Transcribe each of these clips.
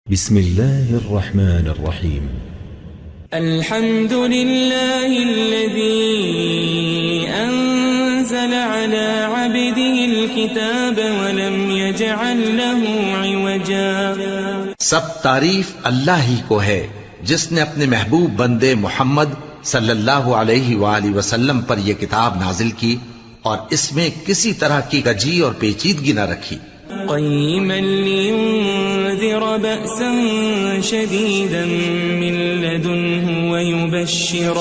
بسم الله الرحمن الرحيم. الحمد لله الذي أنزل على عبده الكتاب ولم يجعل له عوجا. سب تعریف اللہ ہی کو ہے جس نے اپنے محبوب بندے محمد صلی اللہ علیہ وآلہ وسلم پر یہ کتاب نازل کی اور اس میں کسی طرح کی کجی اور پیچیدگی نہ رکھی. قيما لينذر بأسا شديدا من لدنه ويبشر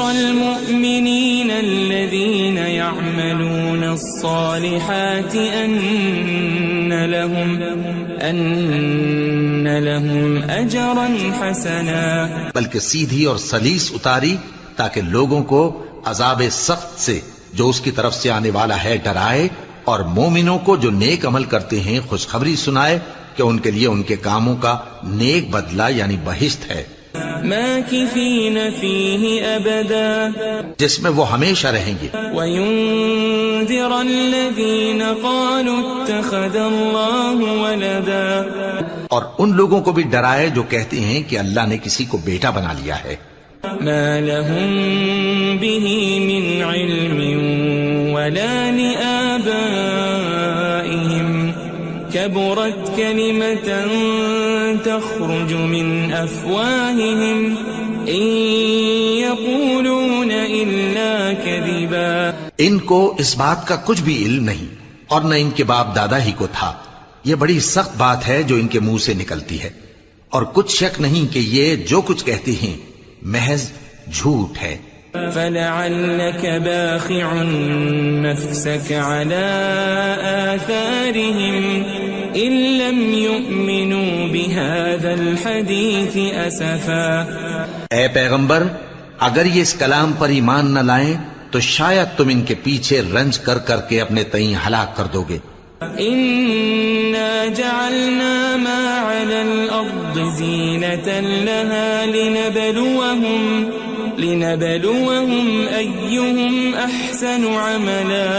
المؤمنين الذين يعملون الصالحات أن لهم أجرا حسنا. بلکہ سیدھی اور سلیس اتاری تاکہ لوگوں کو عذاب سخت سے جو اس کی طرف سے آنے والا ہے ڈرائے، اور مومنوں کو جو نیک عمل کرتے ہیں خوشخبری سنائے کہ ان کے لیے ان کے کاموں کا نیک بدلہ یعنی بہشت ہے، ماکثین فیہ ابدا، جس میں وہ ہمیشہ رہیں گے. وینذر الذین قالوا اتخذ اللہ ولدا، اور ان لوگوں کو بھی ڈرائے جو کہتے ہیں کہ اللہ نے کسی کو بیٹا بنا لیا ہے. ما لهم به من علم ولا لآبائهم كبرت كلمة تخرج من أفواههم إن يقولون إلا كذبا. ان کو اس بات کا کچھ بھی علم نہیں اور نہ ان کے باپ دادا ہی کو تھا. یہ بڑی سخت بات ہے جو ان کے منہ سے نکلتی ہے، اور کچھ شک نہیں کہ یہ جو کچھ کہتے ہیں محض جھوٹ ہے. فلعلك باخع نفسك على آثارهم إن لم يؤمنوا بهذا الحديث أسفا. اے پیغمبر، اگر یہ اس کلام پر ایمان نہ لائیں تو شاید تم ان کے پیچھے رنج کر کر کے اپنے تئیں ہلاک کر دو گے. إنا جعلنا ما على الأرض زينة لها لنبلوهم أيهم أحسن عملا.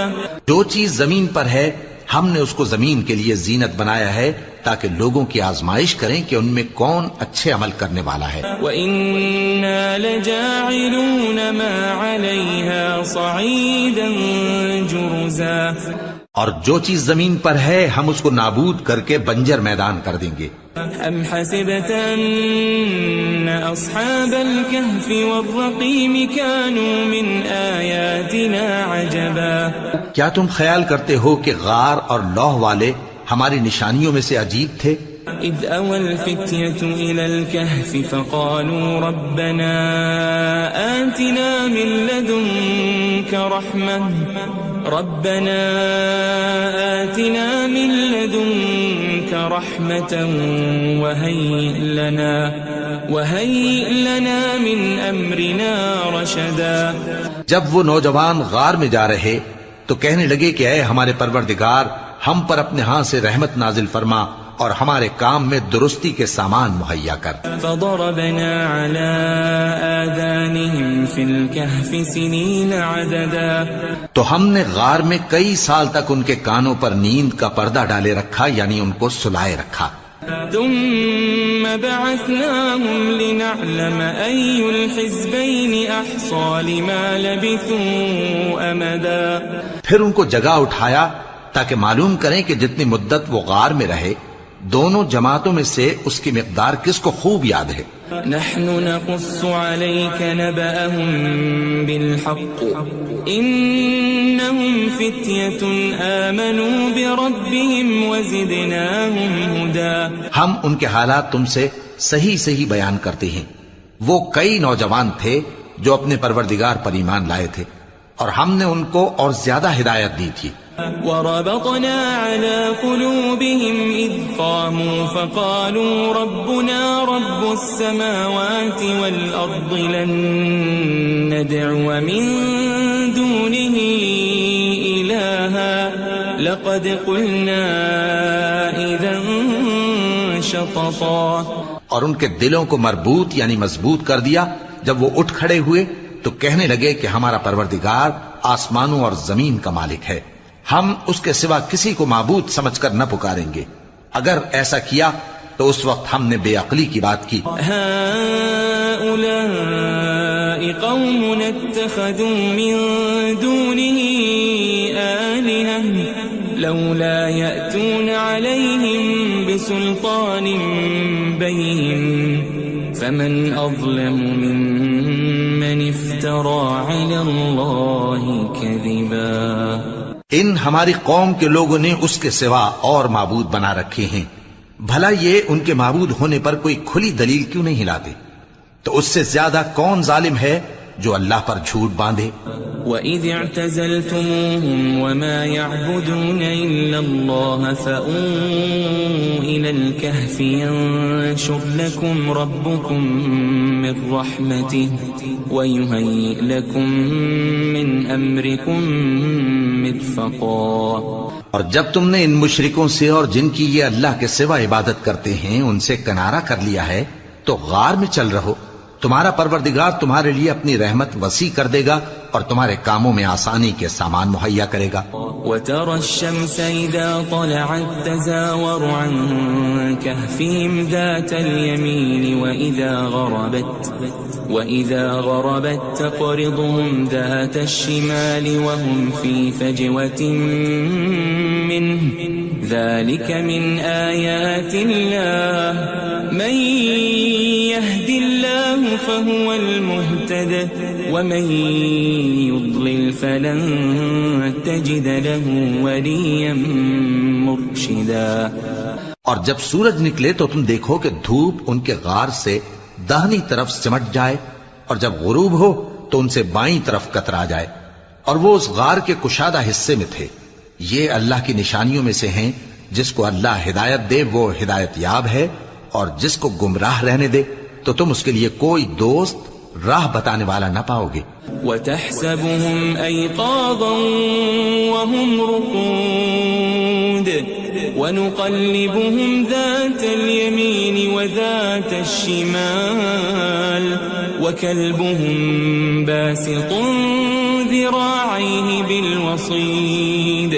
جو چیز زمین پر ہے ہم نے اس کو زمین کے لیے زینت بنایا ہے تاکہ لوگوں کی آزمائش کریں کہ ان میں کون اچھے عمل کرنے والا ہے. وَإِنَّا لَجَاعِلُونَ مَا عَلَيْهَا صَعِيدًا جُرُزًا. اور جو چیز زمین پر ہے ہم اس کو نابود کر کے بنجر میدان کر دیں گے. أَمْ حَسِبْتَ أَنَّ أَصْحَابَ الْكَهْفِ وَالرَّقِيمِ كَانُوا مِنْ آيَاتِنَا عَجَبًا. کیا تم خیال کرتے ہو کہ غار اور لوح والے ہماری نشانیوں میں سے عجیب تھے؟ إِذْ أَوَى الْفِتْيَةُ إِلَى الْكَهْفِ فَقَالُوا رَبَّنَا آتِنَا مِن لَّدُنكَ رَحْمَةً وَهَيِّئْ لَنَا مِنْ أَمْرِنَا رَشَدًا. جب وہ نوجوان غار میں جا رہے تو کہنے لگے کہ اے ہمارے پروردگار، ہم پر اپنے ہاں سے رحمت نازل فرما اور ہمارے کام میں درستی کے سامان مہیا کر. فضربنا على آذانهم في الكهف سنين عددا. تو ہم نے غار میں کئی سال تک ان کے کانوں پر نیند کا پردہ ڈالے رکھا، یعنی ان کو سلائے رکھا. ثم بعثناهم لنعلم أي الحزبين أحصى لما لبثوا أمدا. پھر ان کو جگہ اٹھایا تاکہ معلوم کریں کہ جتنی مدت وہ غار میں رہے دونوں جماعتوں میں سے اس کی مقدار کس کو خوب یاد ہے. نحن نقص عليك نبأهم بالحق إنهم فتية آمنوا بربهم وزدناهم هدى. ہم ان کے حالات تم سے صحیح صحیح بیان کرتے ہیں. وہ کئی نوجوان تھے جو اپنے پروردگار پر ایمان لائے تھے اور ہم نے ان کو اور زیادہ ہدایت دی تھی. وربطنا على قلوبهم إذ قاموا فقالوا ربنا رب السماوات والأرض لن ندعو من دونه إلها لقد قلنا إذا شططا. اور ان کے دلوں کو مربوط یعنی مضبوط کر دیا. جب وہ اٹھ کھڑے ہوئے تو کہنے لگے کہ ہمارا پروردگار آسمانوں اور زمین کا مالک ہے، ہم اس کے سوا کسی کو معبود سمجھ کر نہ پکاریں گے. اگر ایسا کیا تو اس وقت ہم نے بے عقلی کی بات کی. هؤلاء قوم اتخذوا من دونه آلهة لولا يأتون عليهم بسلطان بين فمن أظلم ممن افترى على الله كذبا. ان ہماری قوم کے لوگوں نے اس کے سوا اور معبود بنا رکھے ہیں. بھلا یہ ان کے معبود ہونے پر کوئی کھلی دلیل کیوں نہیں لاتے؟ تو اس سے زیادہ کون ظالم ہے جو اللہ پر جھوٹ باندھے؟ وَإِذِ اعْتَزَلْتُمُوهُمْ وَمَا يَعْبُدُونَ إِلَّا اللَّهَ فَأْوُوا إِلَى الْكَهْفِ يَنشُرْ لَكُمْ رَبُّكُمْ مِنْ رَحْمَتِهِ وَيُهَيِّئْ لَكُمْ مِنْ أَمْرِكُمْ مِرْفَقًا. اور جب تم نے ان مشرکوں سے اور جن کی یہ اللہ کے سوا عبادت کرتے ہیں ان سے کنارہ کر لیا ہے تو غار میں چل رہو. تمہارا پروردگار تمہارے لیے اپنی رحمت وسیع کر دے گا اور تمہارے کاموں میں آسانی کے سامان مہیا کرے گا. وَتَرَى الشَّمْسَ إِذَا طَلَعَتْ تَزَاوَرُ عَنْ كَهْفِهِمْ ذَاتَ الْيَمِينِ وَإِذَا غَرَبَتْ تَقْرِضُهُمْ ذَاتَ الشِّمَالِ وَهُمْ فِي فَجْوَةٍ مِّنْهُ ذَلِكَ مِنْ آيَاتِ اللَّهِ مَنْ يَهْدِ اللَّهُ فَهُوَ الْمُهْتَدِ وَمَنْ يُضْلِلْ فَلَنْ تَجِدَ لَهُ وَلِيًّا مُرْشِدًا. اور جب سورج نکلے تو تم دیکھو کہ دھوپ ان کے غار سے داہنی طرف سمٹ جائے اور جب غروب ہو تو ان سے بائیں طرف کترا جائے اور وہ اس غار کے کشادہ حصے میں تھے. یہ اللہ کی نشانیوں میں سے ہیں. جس کو اللہ ہدایت دے وہ ہدایت یاب ہے اور جس کو گمراہ رہنے دے تو تم اس کے لیے کوئی دوست راہ بتانے والا نہ پاؤ گے. وَتَحْسَبُهُمْ أَيْقَاظًا وَهُمْ رُقُودٌ وَنُقَلِّبُهُمْ ذَاتَ الْيَمِينِ وَذَاتَ الشِّمَالِ وَكَلْبُهُمْ بَاسِطٌ ذِرَاعَيْهِ بِالْوَصِيدِ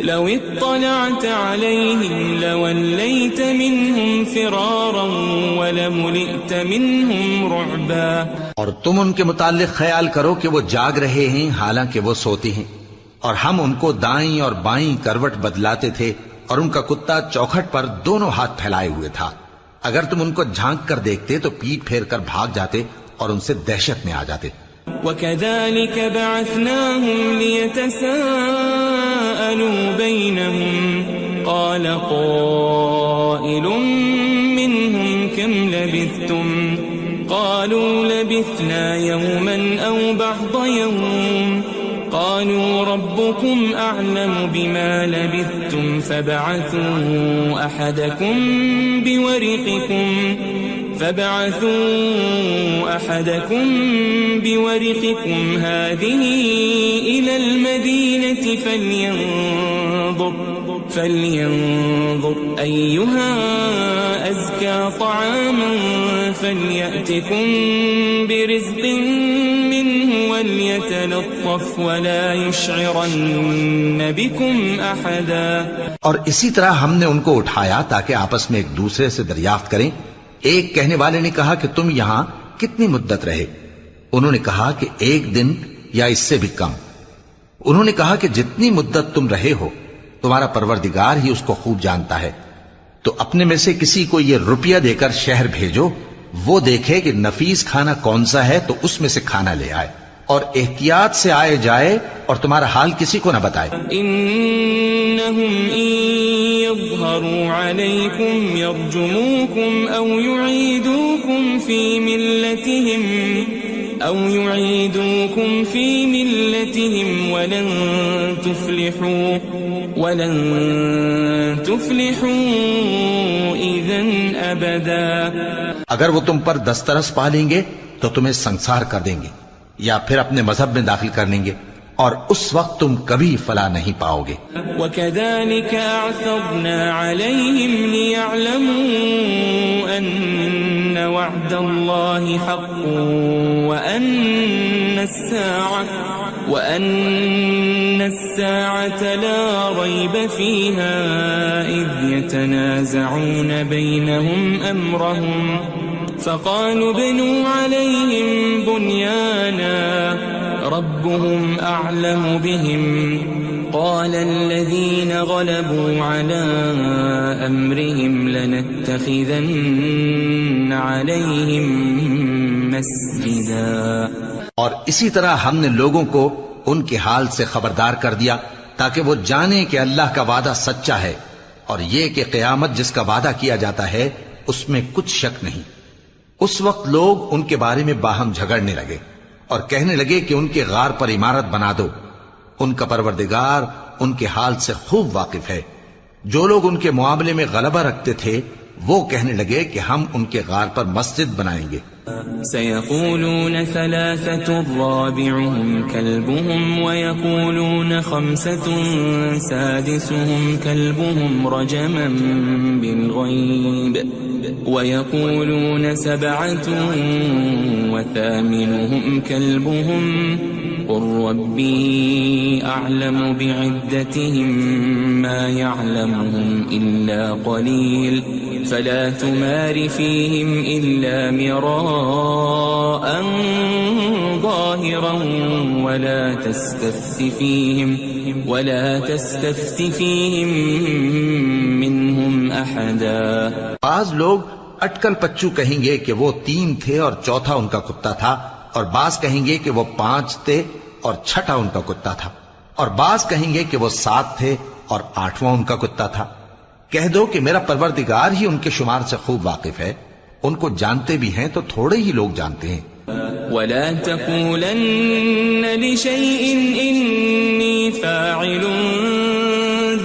لَوِ اطَّلَعْتَ عَلَيْهِمْ لَوَلَّيْتَ مِنْهُمْ فِرَارًا وَلَمُلِئْتَ مِنْهُمْ رُعْبًا. اور تم ان کے متعلق خیال کرو کہ وہ جاگ رہے ہیں حالانکہ وہ سوتے ہیں اور ہم ان کو دائیں اور بائیں کروٹ بدلاتے تھے اور ان کا کتا چوکھٹ پر دونوں ہاتھ پھیلائے ہوئے تھا. اگر تم ان کو جھانک کر دیکھتے تو پیٹ پھیر کر بھاگ جاتے اور ان سے دہشت میں آ جاتے. وَكَذَلِكَ بَعَثْنَاهُمْ لِيَتَسَاءَلُوا بَيْنَهُمْ قَالَ قَائِلٌ مِّنْهُمْ كَمْ لَبِثْتُمْ قَالُوا لَبِثْنَا يَوْمًا أَوْ بَعْضَ يَوْمٍ قَالُوا رَبُّكُمْ أَعْلَمُ بِمَا لَبِثْتُمْ فَابْعَثُوا أَحَدَكُمْ بِوَرِقِكُمْ هَذِهِ إِلَى الْمَدِينَةِ فَلْيَنظُرْ أَيُّهَا أَزْكَى طَعَامًا فَلْيَأْتِكُمْ بِرِزْقٍ مِّنْهُ وَلْيَتَلَطَّفْ وَلَا يُشْعِرَنَّ بِكُمْ أَحَدًا. اور اسی طرح ہم نے ان کو اٹھایا تاکہ آپس میں ایک دوسرے سے دریافت کریں. ایک کہنے والے نے کہا کہ تم یہاں کتنی مدت رہے؟ انہوں نے کہا کہ 1 دن یا اس سے بھی کم. انہوں نے کہا کہ جتنی مدت تم رہے ہو تمہارا پروردگار ہی اس کو خوب جانتا ہے. تو اپنے میں سے کسی کو یہ روپیہ دے کر شہر بھیجو، وہ دیکھے کہ نفیس کھانا کون سا ہے تو اس میں سے کھانا لے آئے اور احتیاط سے آئے جائے اور تمہارا حال کسی کو نہ بتائے. انہم ان یظہروا علیکم یرجموکم او یعیدوکم فی ملتہم ولن تفلحوا اذن ابدا. اگر وہ تم پر دسترس پا لیں گے تو تمہیں سنسار کر دیں گے یا پھر اپنے مذہب میں داخل کر لیں گے اور اس وقت تم کبھی فلاح نہیں پاؤ گے. وَكَذَلِكَ أَعْثَرْنَا عَلَيْهِمْ لِيَعْلَمُوا أَنَّ وَعْدَ اللَّهِ حَقٌّ وَأَنَّ وأن الساعة لا ريب فيها إذ يتنازعون بينهم أمرهم فقالوا ابنوا عليهم بنيانا ربهم أعلم بهم قال الذين غلبوا على أمرهم لنتخذن عليهم مسجدا. اور اسی طرح ہم نے لوگوں کو ان کے حال سے خبردار کر دیا تاکہ وہ جانیں کہ اللہ کا وعدہ سچا ہے اور یہ کہ قیامت جس کا وعدہ کیا جاتا ہے اس میں کچھ شک نہیں. اس وقت لوگ ان کے بارے میں باہم جھگڑنے لگے اور کہنے لگے کہ ان کے غار پر عمارت بنا دو. ان کا پروردگار ان کے حال سے خوب واقف ہے. جو لوگ ان کے معاملے میں غلبہ رکھتے تھے وہ کہنے لگے کہ ہم ان کے غار پر مسجد بنائیں گے. سيقولون ثلاثة رابعهم كلبهم ويقولون خمسة سادسهم كلبهم رجما بالغيب ويقولون سبعة وثامنهم كلبهم قل ربي أعلم بعدتهم ما يعلمهم إلا قليل فلا تمار فيهم إلا مراء ظاهرا ولا تستفت فيهم منهم أحدا. بعض لوگ اٹکل پچو کہیں گے کہ وہ 3 تھے اور چوتھا ان کا کتا تھا، اور بعض کہیں گے کہ وہ 5 تھے اور چھٹا ان کا کتا تھا، اور بعض کہیں گے کہ وہ 7 تھے اور 8واں ان کا کتا تھا. کہہ دو کہ میرا پروردگار ہی ان کے شمار سے خوب واقف ہے. ان کو جانتے بھی ہیں تو تھوڑے ہی لوگ جانتے ہیں. ولا تقولن لشيء إني فاعل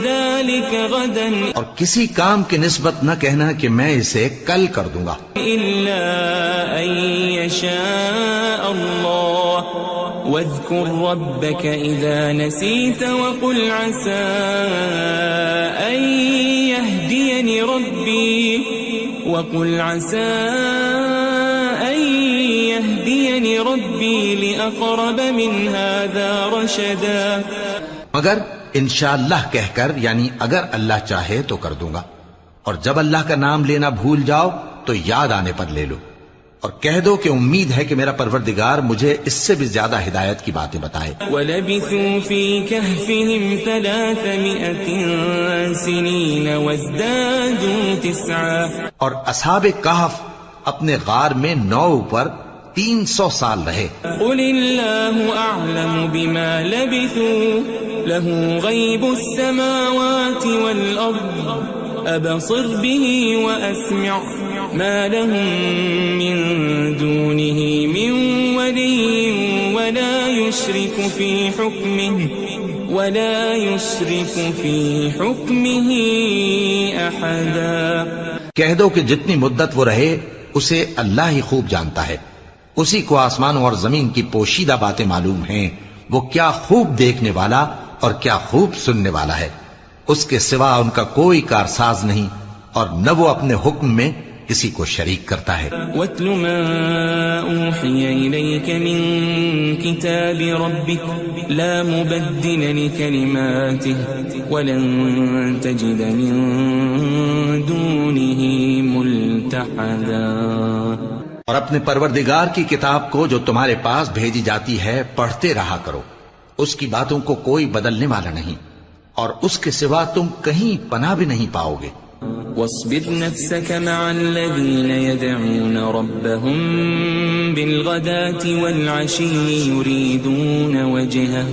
ذلك غدا اور کسی کام کی نسبت نہ کہنا کہ میں اسے کل کر دوں گا إلا أن يشاء الله واذكر ربك إذا نسيت وقل عسى أن يهديني ربي لأقرب من هذا رشدا. مگر انشاءاللہ کہہ کر، یعنی اگر اللہ چاہے تو کر دوں گا، اور جب اللہ کا نام لینا بھول جاؤ تو یاد آنے پر لے لو، اور کہہ دو کہ امید ہے کہ میرا پروردگار مجھے اس سے بھی زیادہ ہدایت کی باتیں بتائے. وَلَبِثُوا فِي كَهْفِهِمْ 300 سِنِينَ وَازْدَادُوا 9. اور اصحاب کہف اپنے غار میں 9 پر 300 سال رہے. قُلِ اللَّهُ أَعْلَمُ بِمَا لَبِثُوا لَهُ غَيْبُ السَّمَاوَاتِ وَالْأَرْضِ أَبْصِرْ بِهِ وَأَسْمِعْ مَا لَهُم مِّن دُونِهِ مِن وَلِيٍّ وَلَا يُشْرِكُ فِي حُكْمِهِ أَحَدًا. کہہ دو کہ جتنی مدت وہ رہے اسے اللہ ہی خوب جانتا ہے. اسی کو آسمانوں اور زمین کی پوشیدہ باتیں معلوم ہیں. وہ کیا خوب دیکھنے والا اور کیا خوب سننے والا ہے. اس کے سوا ان کا کوئی کارساز نہیں، اور نہ وہ اپنے حکم میں کسی کو شریک کرتا ہے. وَاتْلُ مَا أُوحِيَ إِلَيْكَ مِن كِتَابِ رَبِّكَ لَا مُبَدِّلَ لِكَلِمَاتِهِ وَلَن تَجِدَ مِن دُونِهِ مُلْتَحَدًا. اور اپنے پروردگار کی کتاب کو جو تمہارے پاس بھیجی جاتی ہے پڑھتے رہا کرو. اس کی باتوں کو کوئی بدلنے والا نہیں، اور اس کے سوا تم کہیں پناہ بھی نہیں پاؤ گے. واصبر نفسك مع الذين يدعون ربهم بالغداة والعشي يريدون وجهه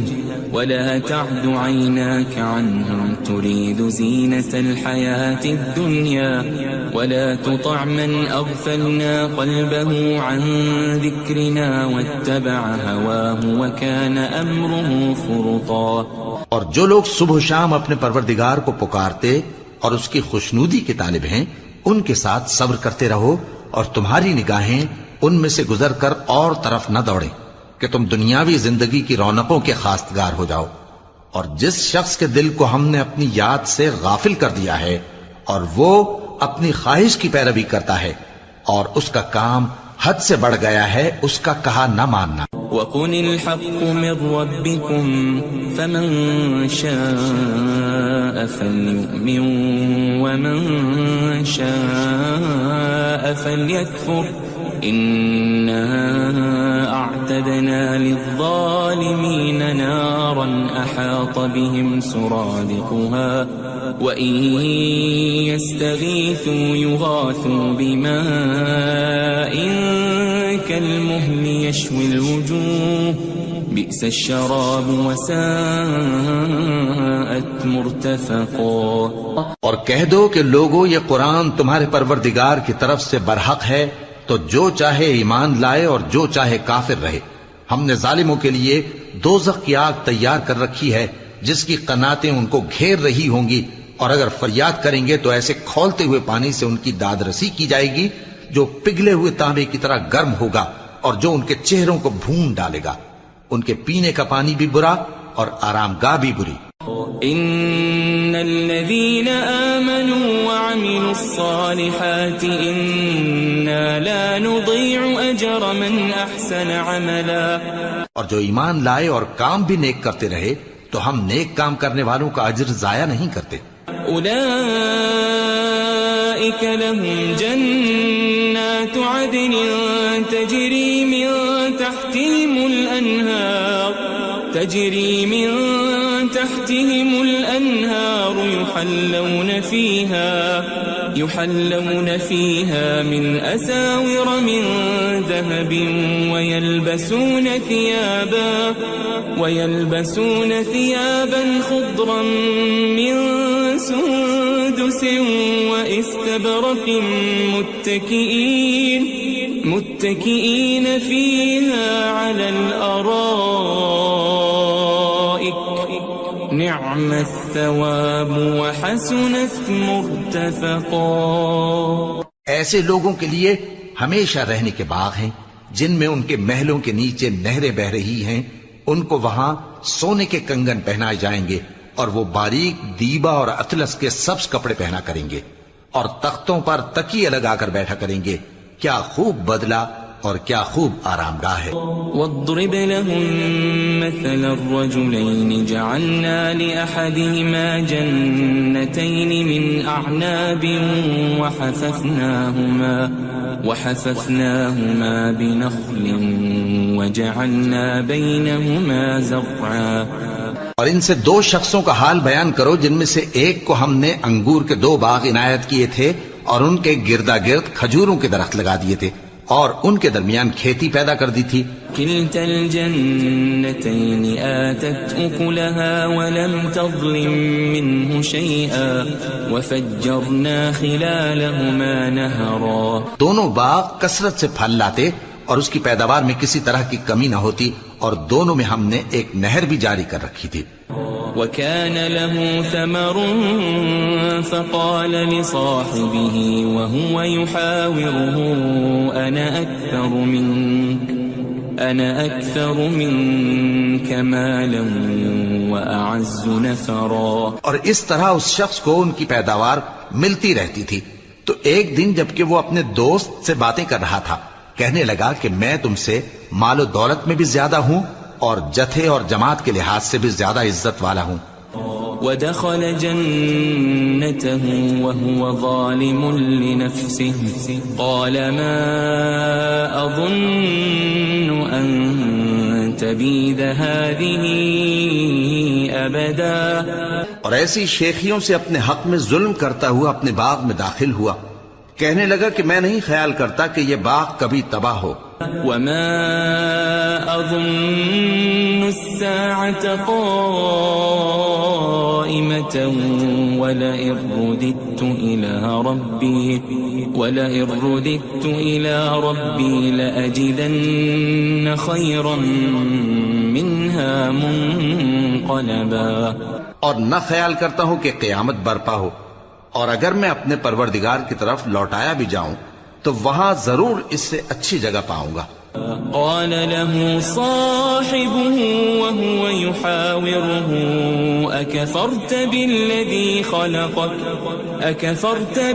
ولا تعد عيناك عنهم تريد زينة الحياة الدنيا ولا تطع من أغفلنا قلبه عن ذكرنا واتبع هواه وكان أمره فرطا. اور جو لوگ صبح و شام اپنے پروردگار کو پکارتے اور اس کی خوشنودی کے طالب ہیں ان کے ساتھ صبر کرتے رہو، اور تمہاری نگاہیں ان میں سے گزر کر اور طرف نہ دوڑیں کہ تم دنیاوی زندگی کی رونقوں کے خواستگار ہو جاؤ. اور جس شخص کے دل کو ہم نے اپنی یاد سے غافل کر دیا ہے اور وہ اپنی خواہش کی پیروی کرتا ہے اور اس کا کام حد سے بڑھ گیا ہے، اس کا کہا نہ ماننا. وقل الحق من ربكم فمن شاء فليؤمن ومن شاء فليكفر إنا أعتدنا للظالمين نارا أحاط بهم سرادقها وإن يستغيثوا يغاثوا بماء كالمهل يشوي الوجوه بئس الشراب وساءت مرتفقا. اور کہہ دو کہ لوگو یہ قرآن تمہارے پروردگار کی طرف سے برحق ہے، تو جو چاہے ایمان لائے اور جو چاہے کافر رہے. ہم نے ظالموں کے لیے دوزخ کی آگ تیار کر رکھی ہے جس کی قناتیں ان کو گھیر رہی ہوں گی، اور اگر فریاد کریں گے تو ایسے کھولتے ہوئے پانی سے ان کی داد رسی کی جائے گی جو پگھلے ہوئے تانبے کی طرح گرم ہوگا اور جو ان کے چہروں کو بھون ڈالے گا. ان کے پینے کا پانی بھی برا اور آرام گاہ بھی بری. ان الذين آمنوا وعملوا الصالحات انا لا نضيع اجر من احسن عملا. اور جو ایمان لائے اور کام بھی نیک کرتے رہے تو ہم نیک کام کرنے والوں کا اجر ضائع نہیں کرتے. اولئك لهم جنات عدن تجري من تحتهم الأنهار يحلون فيها من أساور من ذهب ويلبسون ثيابا خضرا من سندس واستبرق متكئين فيها على الأرائك نعم الثواب وحسنت مرتفقا. ایسے لوگوں کے لیے ہمیشہ رہنے کے باغ ہیں جن میں ان کے محلوں کے نیچے نہریں بہ رہی ہیں. ان کو وہاں سونے کے کنگن پہنائے جائیں گے اور وہ باریک دیبا اور اطلس کے سبز کپڑے پہنا کریں گے اور تختوں پر تکیے لگا کر بیٹھا کریں گے. کیا خوب بدلہ اور کیا خوب آرام گاہ ہے. واضرب لهم مثل الرجلين جعلنا لأحدهما جنتين من أعناب وحففناهما بنخل وجعلنا بينهما زرعا. اور ان سے دو شخصوں کا حال بیان کرو جن میں سے ایک کو ہم نے انگور کے 2 باغ عنایت کیے تھے اور ان کے گردا گرد کھجوروں کے درخت لگا دیے تھے اور ان کے درمیان کھیتی پیدا کر دی تھی. كلتا الجنتين آتت أكلها ولم تظلم منه شيئا وفجرنا خلالهما نهرا. دونوں باغ کثرت سے پھل لاتے اور اس کی پیداوار میں کسی طرح کی کمی نہ ہوتی اور دونوں میں ہم نے ایک نہر بھی جاری کر رکھی تھی. وكان له ثمر فقال لصاحبه وهو يحاوره أنا أكثر منك مالا وأعز نفرا. اور اس طرح اس شخص کو ان کی پیداوار ملتی رہتی تھی. تو ایک دن جبکہ وہ اپنے دوست سے باتیں کر رہا تھا کہنے لگا کہ میں تم سے مال و دولت میں بھی زیادہ ہوں اور جتھے اور جماعت کے لحاظ سے بھی زیادہ عزت والا ہوں. ودخل جنته وهو ظالم لنفسه قال ما أظن أن تبيد هذه أبدا. اور ایسی شیخیوں سے اپنے حق میں ظلم کرتا ہوا اپنے باغ میں داخل ہوا. کہنے لگا کہ میں نہیں خیال کرتا کہ یہ باغ کبھی تباہ ہو. وما أظن الساعة قائمة ولئن رددت إلى ربي لأجدن خيرا منها منقلبا. اور نہ خیال کرتا ہوں کہ قیامت برپا ہو اور اگر میں اپنے پروردگار کی طرف لوٹایا بھی جاؤں تو وہاں ضرور اس سے اچھی جگہ پاؤں گا. قال له صاحبه وهو يحاوره أكفرت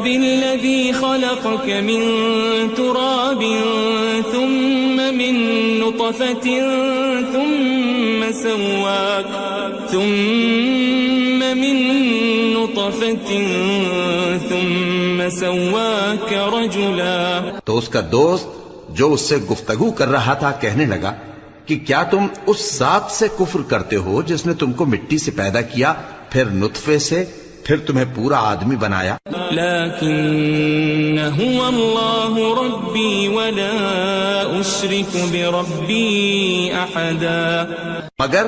بالذي خلقك من تراب ثم من نطفة ثم سواك رجلا. تو اس کا دوست جو اس سے گفتگو کر رہا تھا کہنے لگا کہ کیا تم اس ذات سے کفر کرتے ہو جس نے تم کو مٹی سے پیدا کیا، پھر نطفے سے، پھر تمہیں پورا آدمی بنایا. لكن هو الله ربي ولا أشرك بربي أحدا. مگر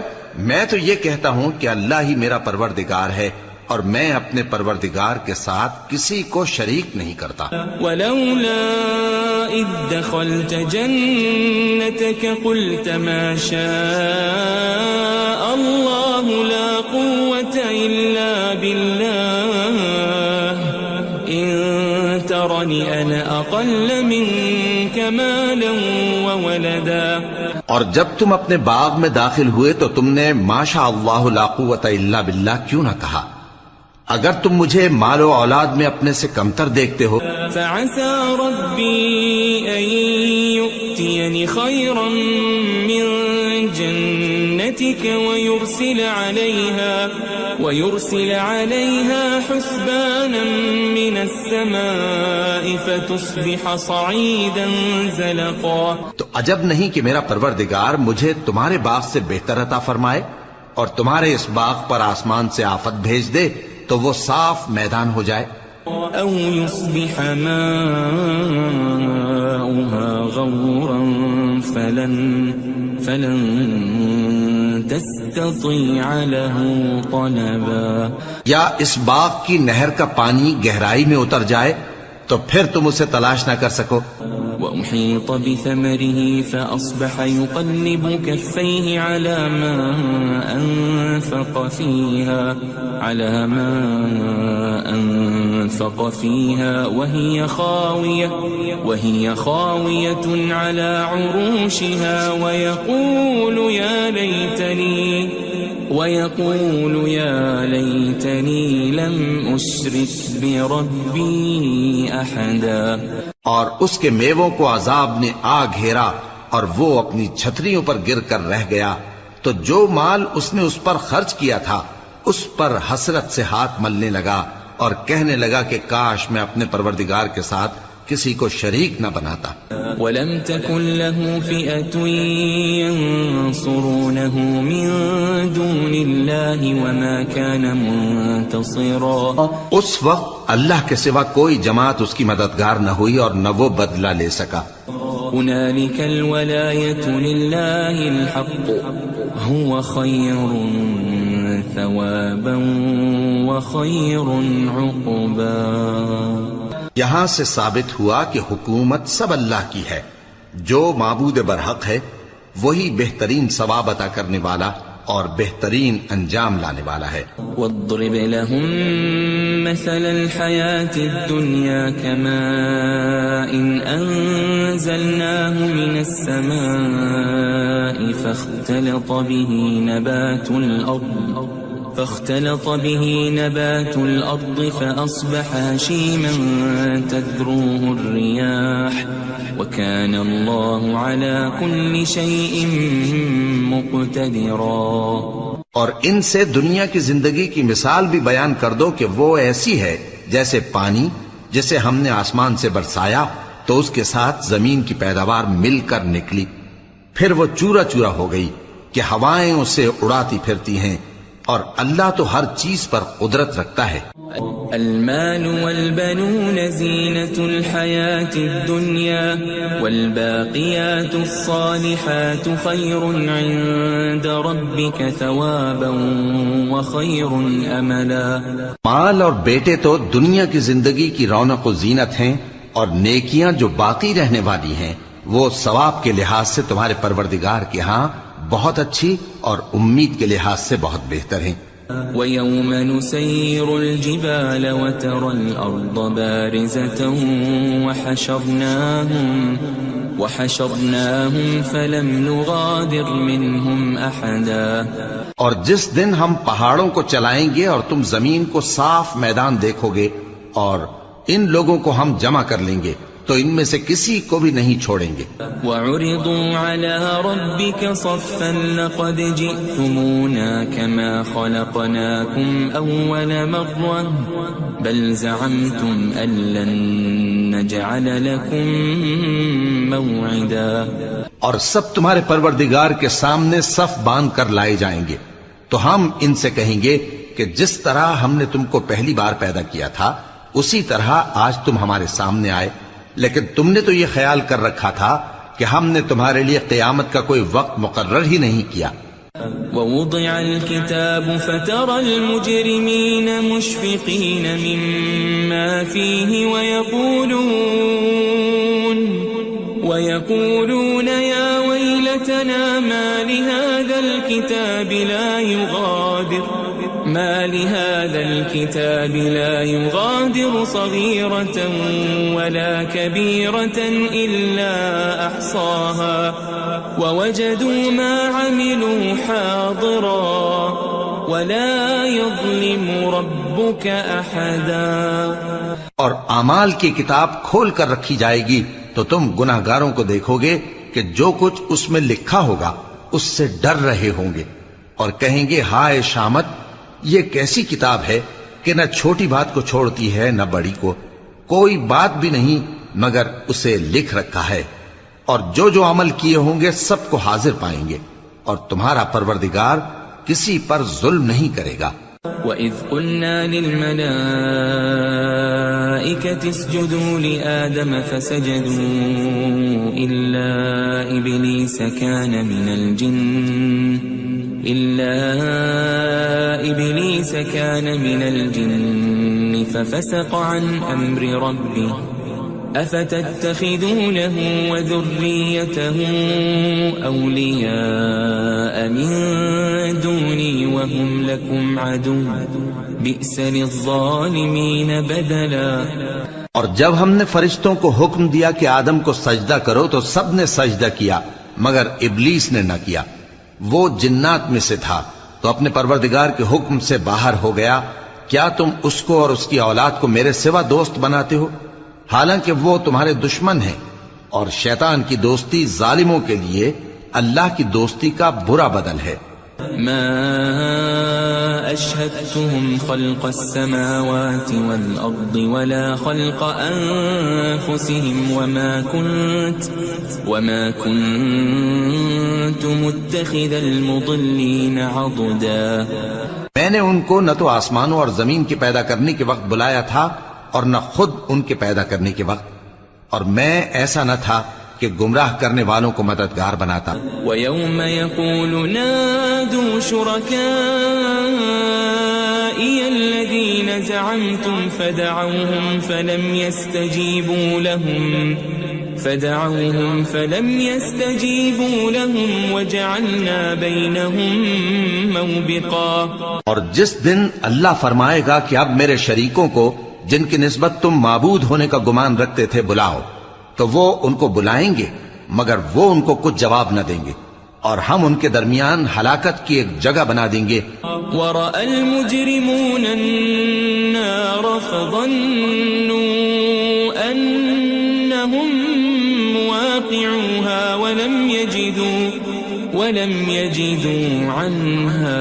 میں تو یہ کہتا ہوں کہ اللہ ہی میرا پروردگار ہے اور میں اپنے پروردگار کے ساتھ کسی کو شریک نہیں کرتا. ولولا إذ دخلت جنتك قلت ما شاء الله لا قوة إلا بالله إن ترني أنا أقل منك مالا وولدا. اور جب تم اپنے باغ میں داخل ہوئے تو تم نے ما شاء اللہ لا قوت الا باللہ کیوں نہ کہا؟ اگر تم مجھے مال و اولاد میں اپنے سے کمتر دیکھتے ہو. فعسى ربي أن يؤتيني خيرا من جنتك ويرسل عليها حسبانا من السماء فتصبح صعيدا زلقا. تو عجب نہیں کہ میرا پروردگار مجھے تمہارے باغ سے بہتر عطا فرمائے اور تمہارے اس باغ پر آسمان سے آفت بھیج دے تو وہ صاف میدان ہو جائے. أو يصبح ماؤها غورا فلن تستطيع له طلبا. یا اس باغ کی نہر کا پانی گہرائی میں اتر جائے تو پھر تم اسے تلاش نہ کر سکو. وأحيط بثمره فأصبح يقلب كفيه على ما أنفق فيها وهي خاوية على عروشها ويقول يا ليتني لم أشرك بربي أحدا. اور اس کے میووں کو عذاب نے آ گھیرا اور وہ اپنی چھتریوں پر گر کر رہ گیا، تو جو مال اس نے اس پر خرچ کیا تھا اس پر حسرت سے ہاتھ ملنے لگا اور کہنے لگا کہ کاش میں اپنے پروردگار کے ساتھ کسی کو شریک نہ بناتا. ولم تكن له فئة ينصرونه من دون الله وما كان منتصرا. اس وقت اللہ کے سوا کوئی جماعت اس کی مددگار نہ ہوئی اور نہ وہ بدلہ لے سکا. هنالك الولاية لله الحق هو خير ثوابا وخير عقبا. یہاں سے ثابت ہوا کہ حکومت سب اللہ کی ہے، جو معبود برحق ہے وہی بہترین ثواب عطا کرنے والا اور بہترین انجام لانے والا ہے. واضرب لهم مثل الحياة الدنيا كماء أنزلناه من السماء فاختلط به نبات الأرض فأصبح هشيما تذروه الرياح وكان الله على كل شيء مقتدرا. اور ان سے دنیا کی زندگی کی مثال بھی بیان کر دو کہ وہ ایسی ہے جیسے پانی جسے ہم نے آسمان سے برسایا تو اس کے ساتھ زمین کی پیداوار مل کر نکلی، پھر وہ چورا چورا ہو گئی کہ ہوائیں اسے اڑاتی پھرتی ہیں، اور اللہ تو ہر چیز پر قدرت رکھتا ہے. المال والبنون زينة الحياة الدنيا والباقيات الصالحات خير عند ربك ثوابا وخير أملا. مال اور بیٹے تو دنیا کی زندگی کی رونق و زینت ہیں، اور نیکیاں جو باقی رہنے والی ہیں وہ ثواب کے لحاظ سے تمہارے پروردگار کے ہاں بہت اچھی اور امید کے لحاظ سے بہت بہتر ہیں. ويوم نسير الجبال وترى الأرض بارزة وحشرناهم فلم نغادر منهم أحدا. اور جس دن ہم پہاڑوں کو چلائیں گے اور تم زمین کو صاف میدان دیکھو گے اور ان لوگوں کو ہم جمع کر لیں گے تو ان میں سے کسی کو بھی نہیں چھوڑیں گے. وَعُرِضُوا عَلَى رَبِّكَ صَفًّا لَقَدْ جِئْتُمُونَا كَمَا خَلَقْنَاكُمْ أَوَّلَ مَرَّةٍ بَلْ زَعَمْتُمْ أَن لَّن نَّجْعَلَ لَكُم مَّوْعِدًا. اور سب تمہارے پروردگار کے سامنے صف باندھ کر لائے جائیں گے تو ہم ان سے کہیں گے کہ جس طرح ہم نے تم کو پہلی بار پیدا کیا تھا اسی طرح آج تم ہمارے سامنے آئے، لیکن تم نے تو یہ خیال کر رکھا تھا کہ ہم نے تمہارے لیے قیامت کا کوئی وقت مقرر ہی نہیں کیا. ووضع الكتاب فترى المجرمين مشفقين مما فيه ويقولون يا ويلتنا ما لهذا الكتاب لا يغادر صغيرة ولا كبيرة إلا أحصاها ووجدوا ما عملوا حاضرا ولا يظلم ربك أحدا. اور اعمال کی کتاب کھول کر رکھی جائے گی تو تم گناہگاروں کو دیکھو گے کہ جو کچھ اس میں لکھا ہوگا اس سے ڈر رہے ہوں گے اور کہیں گے ہائے شامت، یہ کیسی کتاب ہے کہ نہ چھوٹی بات کو چھوڑتی ہے نہ بڑی کو، کوئی بات بھی نہیں مگر اسے لکھ رکھا ہے، اور جو عمل کیے ہوں گے سب کو حاضر پائیں گے، اور تمہارا پروردگار کسی پر ظلم نہیں کرے گا. وَإِذْ قُلْنَا لِلْمَلَائِكَةِ اسْجُدُوا لِآدَمَ فَسَجَدُوا إِلَّا إِبْلِيسَ كَانَ مِنَ الْجِنِّ فَفَسَقَ عَنْ أَمْرِ رَبِّهِ أَفَتَتَّخِذُونَهُ وَذُرِّيَّتَهُ أَوْلِيَاءَ مِن دُونِي وَهُمْ لَكُمْ عَدُوٌّ بِئْسَ لِلظَّالِمِينَ بَدَلًا. اور جب ہم نے فرشتوں کو حکم دیا کہ آدم کو سجدہ کرو تو سب نے سجدہ کیا مگر ابلیس نے نہ کیا، وہ جنات میں سے تھا تو اپنے پروردگار کے حکم سے باہر ہو گیا. کیا تم اس کو اور اس کی اولاد کو میرے سوا دوست بناتے ہو حالانکہ وہ تمہارے دشمن ہیں، اور شیطان کی دوستی ظالموں کے لیے اللہ کی دوستی کا برا بدل ہے. ما أشهدتهم خلق السماوات والأرض ولا خلق أنفسهم وما كنت متخذ المضلين عضدا. میں نے ان کو نہ تو آسمانوں اور زمین کے پیدا کرنے کے وقت بلایا تھا اور نہ خود ان کے پیدا کرنے کے وقت، اور میں ایسا نہ تھا کہ گمراہ کرنے والوں کو مددگار بناتا. وَيَوْمَ يَقُولُ نَادُوا شُرَكَائِيَ الَّذِينَ زَعَمْتُمْ فَدَعَوْهُمْ فَلَمْ يَسْتَجِيبُوا لَهُمْ وَجَعَلْنَا بَيْنَهُمْ مَوْبِقًا. اور جس دن اللہ فرمائے گا کہ اب میرے شریکوں کو جن کی نسبت تم معبود ہونے کا گمان رکھتے تھے بلاؤ، تو وہ ان کو بلائیں گے مگر وہ ان کو کچھ جواب نہ دیں گے، اور ہم ان کے درمیان ہلاکت کی ایک جگہ بنا دیں گے. وَرَأَى الْمُجْرِمُونَ النَّارَ فَظَنُّوا أَنَّهُمْ مُوَاقِعُوهَا وَلَمْ يَجِدُوا عَنْهَا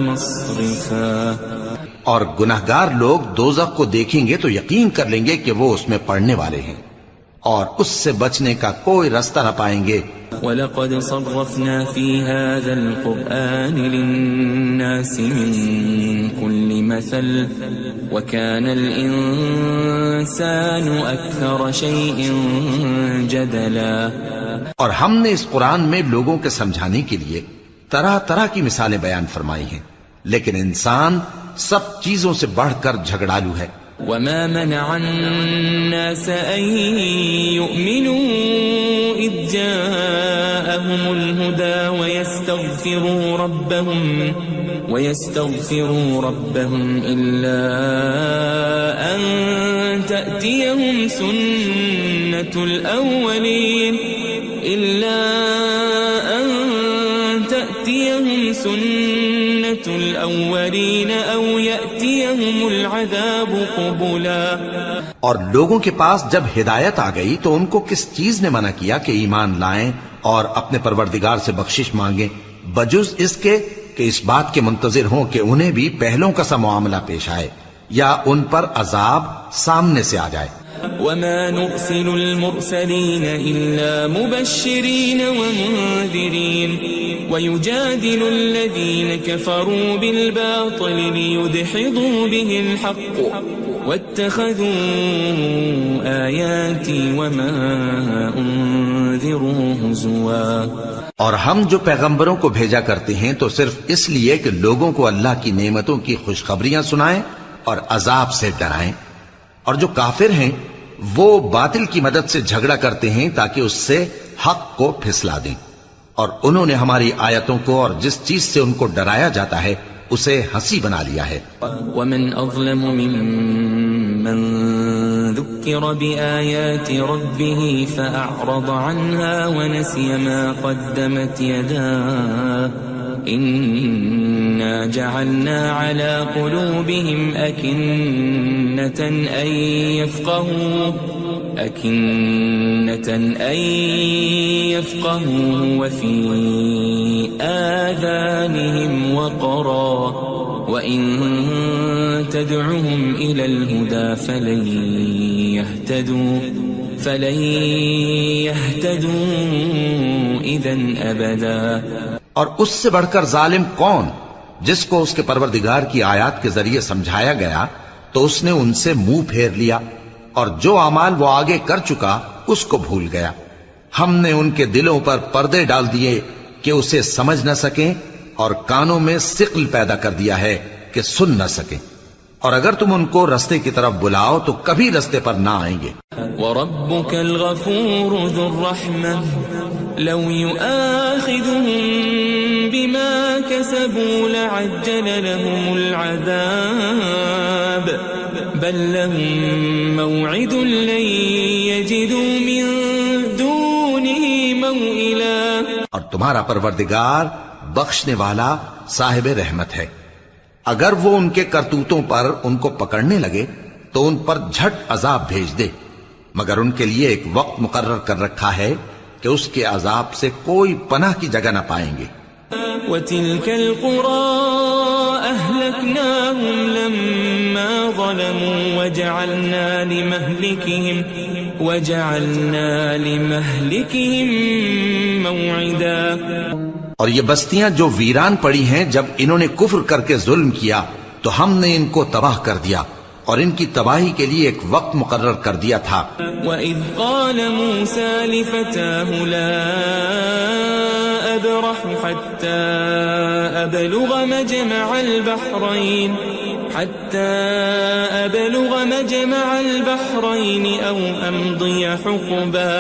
مَصْرِفًا. اور گناہگار لوگ دوزخ کو دیکھیں گے تو یقین کر لیں گے کہ وہ اس میں پڑنے والے ہیں اور اس سے بچنے کا کوئی راستہ نہ پائیں گے. وَلَقَدْ صَرَّفْنَا فِي هَذَا الْقُرْآنِ لِلنَّاسِ مِنْ كُلِّ مَثَلٍ وَكَانَ الْإِنسَانُ أَكْثَرَ شَيْءٍ جَدَلًا. اور ہم نے اس قرآن میں لوگوں کے سمجھانے کے لیے طرح طرح کی مثالیں بیان فرمائی ہیں، لیکن انسان سب چیزوں سے بڑھ کر جھگڑالو ہے. وَمَا مَنَعَ النَّاسَ أَن يُؤْمِنُوا إِذْ جَاءَهُمُ الْهُدَى ويستغفروا ربهم إلا أن تأتيهم سنة الأولين أو يأتيهم العذاب قبلا. اور لوگوں کے پاس جب ہدایت آ گئی تو ان کو کس چیز نے منع کیا کہ ایمان لائیں اور اپنے پروردگار سے بخشش مانگیں بجز اس کے کہ اس بات کے منتظر ہوں کہ انہیں بھی پہلوں کا سا معاملہ پیش آئے یا ان پر عذاب سامنے سے آ جائے. وما نرسل المرسلين إلا مبشرين ومنذرين ويجادل الذين كفروا بالباطل ليدحضوا به الحق واتخذوا آياتي وما أنذروا هزوا. اور ہم جو پیغمبروں کو بھیجا کرتے ہیں تو صرف اس لیے کہ لوگوں کو اللہ کی نعمتوں کی خوشخبریاں سنائیں اور عذاب سے ڈرائیں. اور جو کافر ہیں وہ باطل کی مدد سے جھگڑا کرتے ہیں تاکہ اس سے حق کو پھسلا دیں. اور انہوں نے ہماری آیتوں کو اور جس چیز سے ان کو ڈرایا جاتا ہے اسے ہنسی بنا لیا ہے. ومن اظلم ممن ذكر بآيات ربه فأعرض عنها ونسي ما قدمت يداه إنا جعلنا على قلوبهم أكنة أن يفقهوا وفي آذانهم وقرا وإن تدعهم إلى الهدى فلن يهتدوا إذن أبدا. اور اس سے بڑھ کر ظالم کون جس کو اس کے پروردگار کی آیات کے ذریعے سمجھایا گیا تو اس نے ان سے منہ پھیر لیا اور جو اعمال وہ آگے کر چکا اس کو بھول گیا. ہم نے ان کے دلوں پر پردے ڈال دیے کہ اسے سمجھ نہ سکیں اور کانوں میں ثقل پیدا کر دیا ہے کہ سن نہ سکیں. اور اگر تم ان کو رستے کی طرف بلاؤ تو کبھی رستے پر نہ آئیں گے. وَرَبُّكَ الْغَفُورُ ذُو الرَّحْمَةِ لَوْ يُؤَاخِذُهُم بِمَا كَسَبُوا لَعَجَّلَ لَهُمُ الْعَذَابَ بَل لَّهُم مَّوْعِدٌ لَّن يَجِدُوا مِن دُونِهِ مَوْئِلًا. اور تمہارا پروردگار بخشنے والا صاحب رحمت ہے. اگر وہ ان کے کرتوتوں پر ان کو پکڑنے لگے تو ان پر جھٹ عذاب بھیج دے مگر ان کے لیے ایک وقت مقرر کر رکھا ہے کہ اس کے عذاب سے کوئی پناہ کی جگہ نہ پائیں گے. وَتِلْكَ الْقُرَىٰ أَهْلَكْنَاهُمْ لَمَّا ظَلَمُوا وَجَعَلْنَا لِمَهْلِكِهِمْ مَوْعِدًا. اور یہ بستیاں جو ویران پڑی ہیں جب انہوں نے کفر کر کے ظلم کیا تو ہم نے ان کو تباہ کر دیا اور ان کی تباہی کے لیے ایک وقت مقرر کر دیا تھا. وَإِذْ قَالَ مُوسَى لِفَتَاهُ لَا أَبْرَحُ حَتَّى أَبْلُغَ مَجْمَعَ الْبَحْرَيْنِ أَوْ أَمْضِيَ حُقُبًا.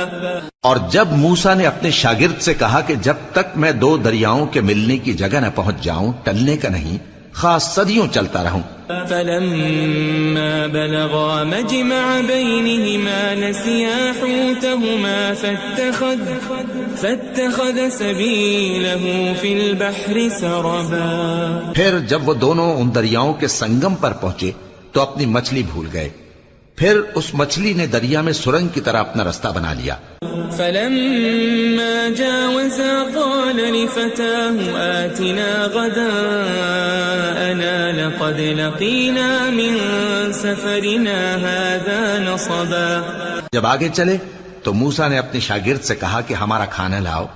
اور جب موسیٰ نے اپنے شاگرد سے کہا کہ جب تک میں دو دریاؤں کے ملنے کی جگہ نہ پہنچ جاؤں ٹلنے کا نہیں خاص صدیوں چلتا رہوں. فَلَمَّا بَلَغَا مَجْمَعَ بَيْنِهِمَا نَسِيَا حُوتَهُمَا فَاتَّخَذَ سَبِيلَهُ فِي الْبَحْرِ سَرَبًا. پھر جب وہ دونوں ان دریاؤں کے سنگم پر پہنچے تو اپنی مچھلی بھول گئے. پھر اس مچھلی نے دریا میں سرنگ کی طرح اپنا رستہ بنا لیا. فَلَمَّا جَاوَزَا قَالَ لِفَتَاهُ آتِنَا غَدَاءَنَا لَقَدْ لَقِينَا مِن سَفَرِنَا هَذَا نَصَبًا. جب آگے چلے تو موسیٰ نے اپنے شاگرد سے کہا کہ ہمارا کھانا لاؤ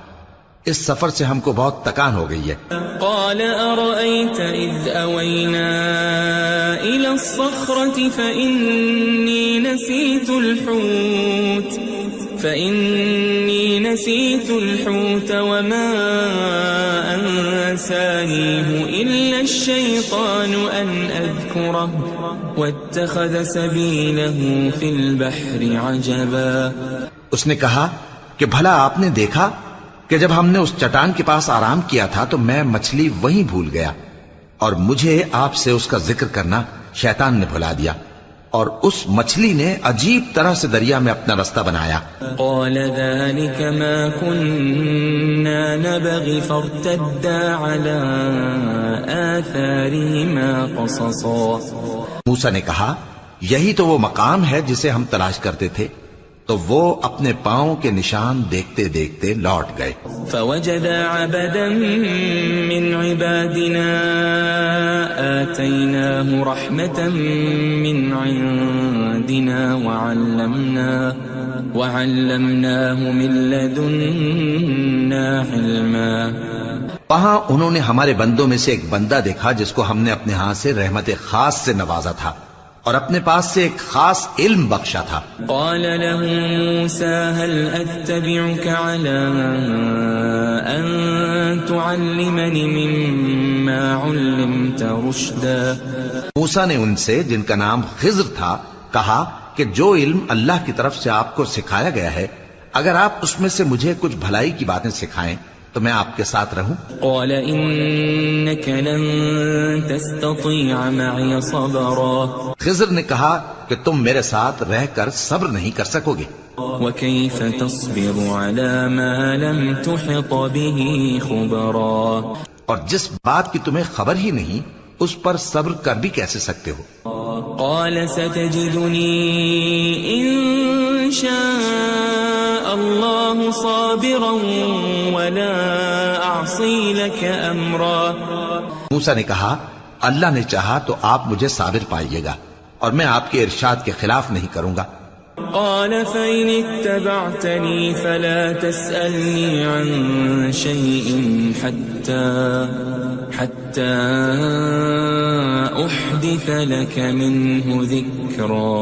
اس سفر سے ہم کو بہت تکان ہو گئی ہے. قال أرأيت إذ أوينا إلى الصخرة فإني نسيت الحوت وما أنسانيه إلا الشيطان أن أذكره واتخذ سبيله في البحر عجبا. اس نے کہا کہ بھلا آپ نے دیکھا کہ جب ہم نے اس چٹان کے پاس آرام کیا تھا تو میں مچھلی وہیں بھول گیا اور مجھے آپ سے اس کا ذکر کرنا شیطان نے بھلا دیا، اور اس مچھلی نے عجیب طرح سے دریا میں اپنا رستہ بنایا۔ قال ذلك ما كنا نبغي فارتدا على آثارهما قصصا۔ موسیٰ نے کہا یہی تو وہ مقام ہے جسے ہم تلاش کرتے تھے، تو وہ اپنے پاؤں کے نشان دیکھتے دیکھتے لوٹ گئے۔ فوجد عبدا من عبادنا آتيناه رحمة من عندنا وعلمناه من لدنا علما۔ وہاں انہوں نے ہمارے بندوں میں سے ایک بندہ دیکھا جس کو ہم نے اپنے ہاں سے رحمت خاص سے نوازا تھا اور اپنے پاس سے ایک خاص علم بخشا تھا۔ قال له موسى هل أتبعك على أن تعلمني مما علمت رشدا۔ موسیٰ نے ان سے جن کا نام خضر تھا کہا کہ جو علم اللہ کی طرف سے آپ کو سکھایا گیا ہے، اگر آپ اس میں سے مجھے کچھ بھلائی کی باتیں سکھائیں تو میں آپ کے ساتھ رہوں۔ قال إنك لن تستطيع معي صبرا۔ خضر نے کہا کہ تم میرے ساتھ رہ کر صبر نہیں کر سکو گے۔ وكيف تصبر على ما لم تحط به خبرا۔ اور جس بات کی تمہیں خبر ہی نہیں اس پر صبر کر بھی کیسے سکتے ہو؟ قال ستجدني إن شاء الله صابرا ولا أعصي لك أمرا۔ موسیٰ نے کہا اللہ نے چاہا تو آپ مجھے صابر پائیے گا اور میں آپ کے ارشاد کے خلاف نہیں کروں گا۔ قال فإن اتبعتني فلا تسألني عن شيء حتى أحدث لك منه ذكرا۔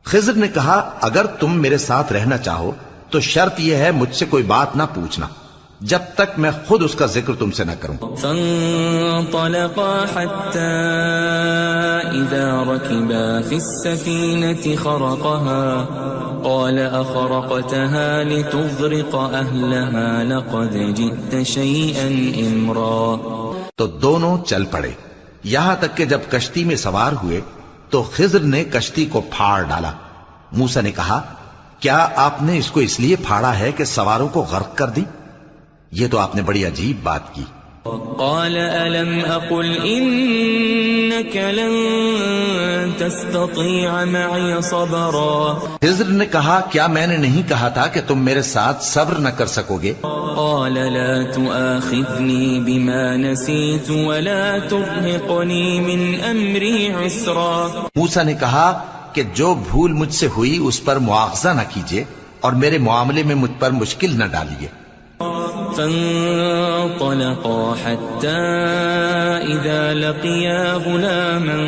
خضر نے کہا اگر تم میرے ساتھ رہنا چاہو تو شرط یہ ہے مجھ سے کوئی بات نہ پوچھنا جب تک میں خود اس کا ذکر تم سے نہ کروں۔ فانطلقا حتى إذا ركبا في السفينة خرقها قال أخرقتها لتغرق أهلها لقد جئت شيئا إمرا۔ تو دونوں چل پڑے یہاں تک کہ جب کشتی میں سوار ہوئے تو خضر نے کشتی کو پھاڑ ڈالا۔ موسیٰ نے کہا کیا آپ نے اس کو اس لیے پھاڑا ہے کہ سواروں کو غرق کر دی؟ یہ تو آپ نے بڑی عجیب بات کی۔ قال ألم أقل إنك لن تستطيع معي صبرا۔ خضر نے کہا کیا میں نے نہیں کہا تھا کہ تم میرے ساتھ صبر نہ کر سکو گے؟ قال لا تؤاخذني بما نسيت ولا ترهقني من أمري عسرا۔ موسیٰ نے کہا کہ جو بھول مجھ سے ہوئی اس پر مواخذہ نہ کیجیے اور میرے معاملے میں مجھ پر مشکل نہ ڈالیے۔ فانطلقا حتى إذا لقيا غلاما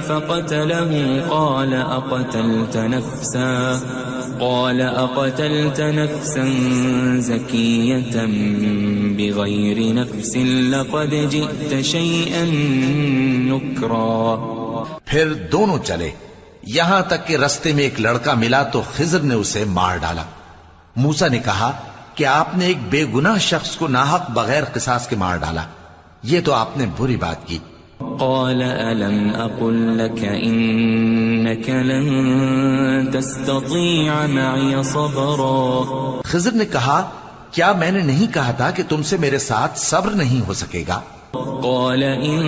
فقتله قال أقتلت نفسا زكية بغير نفس لقد جئت شيئا نكرا۔ پھر دونوں چلے یہاں تک کہ رستے میں ایک لڑکا ملا تو خضر نے اسے مار ڈالا۔ موسیٰ نے کہا کہ آپ نے ایک بے گناہ شخص کو ناحق بغیر قصاص کے مار ڈالا، یہ تو آپ نے بری بات کی۔ قال ألم أقل لك إنك لن تستطيع معي صبرا۔ خضر نے کہا کیا میں نے نہیں کہا تھا کہ تم سے میرے ساتھ صبر نہیں ہو سکے گا؟ قال إن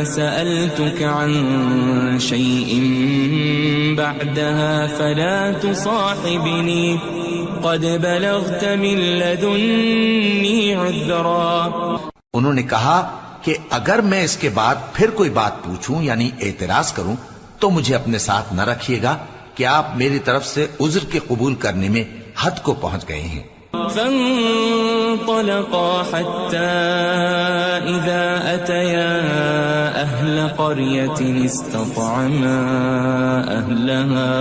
سألتك عن شيء بعدها فلا تصاحبني قد بلغت من لدني عذرا۔ انہوں نے کہا کہ اگر میں اس کے بعد پھر کوئی بات پوچھوں یعنی اعتراض کروں تو مجھے اپنے ساتھ نہ رکھیے گا کہ آپ میری طرف سے عذر کے قبول کرنے میں حد کو پہنچ گئے ہیں۔ فانطلقا حتى إذا أتيا أهل قرية استطعما أهلها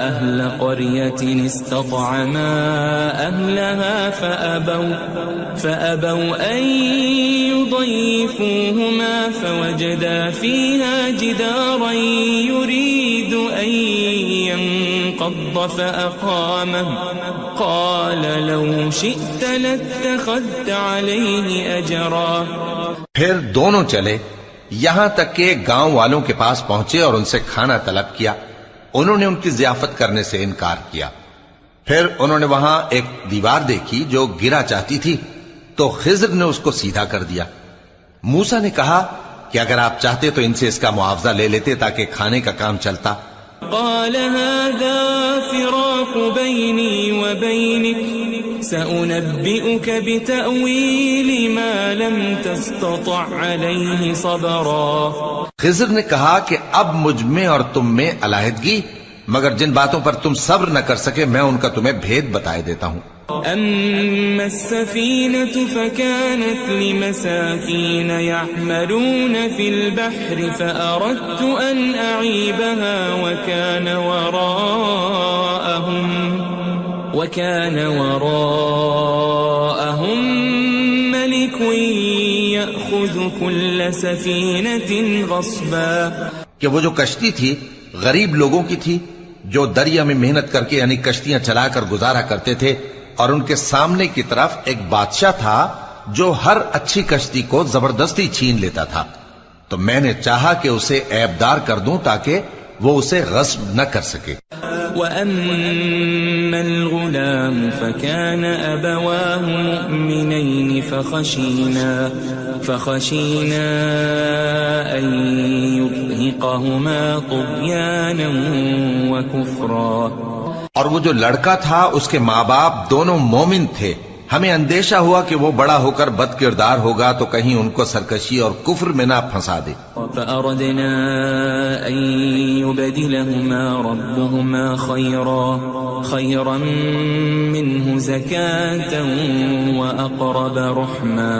أهل قرية استطعما أهلها فأبوا أن يضيفوهما فوجدا فيها جدارا يريد أن ينقض فأقامه قال لو شئت لاتخذت عليه أجرا. پھر دونوں چلے یہاں تک کہ گاؤں والوں کے پاس پہنچے اور ان سے کھانا طلب کیا. انہوں نے ان کی ضیافت کرنے سے انکار کیا. پھر انہوں نے وہاں ایک دیوار دیکھی جو گرا چاہتی تھی تو خضر نے اس کو سیدھا کر دیا. موسیٰ نے کہا کہ اگر آپ چاہتے تو ان سے اس کا معاوضہ لے لیتے تاکہ کھانے کا کام چلتا. قال هذا فراق بيني وبينك سأنبئك بتأويل ما لم تستطع عليه صبرا. خضر نے کہا کہ اب مجھ میں اور تم میں علیحدگی، مگر جن باتوں پر تم صبر نہ کر سکے میں ان کا تمہیں بھید بتائے دیتا ہوں. أما السفينة فكانت لمساكين يعملون في البحر فأردت أن أعيبها وكان وراءهم ملك يأخذ كل سفينة غصبا. کہ وہ جو کشتی تھی غریب لوگوں کی تھی جو دریا میں محنت کر کے یعنی کشتیاں چلا کر گزارا کرتے تھے، اور ان کے سامنے کی طرف ایک بادشاہ تھا جو ہر اچھی کشتی کو زبردستی چھین لیتا تھا. تو میں نے چاہا کہ اسے عیبدار کر دوں تاکہ وہ اسے غصب نہ کر سکے. وَأَمَّا الْغُلَامُ فَكَانَ أَبَوَاهُ مُؤْمِنَيْنِ فَخَشِينَا أَن يُرْهِقَهُمَا طُغْيَانًا وَكُفْرًا. اور وہ جو لڑکا تھا اس کے ماں باپ دونوں مومن تھے. ہمیں اندیشہ ہوا کہ وہ بڑا ہو کر بد کردار ہوگا تو کہیں ان کو سرکشی اور کفر میں نہ پھنسا دے. فأردنا أن يبدلهما ربهما خيرا منه زكاة وأقرب رحما.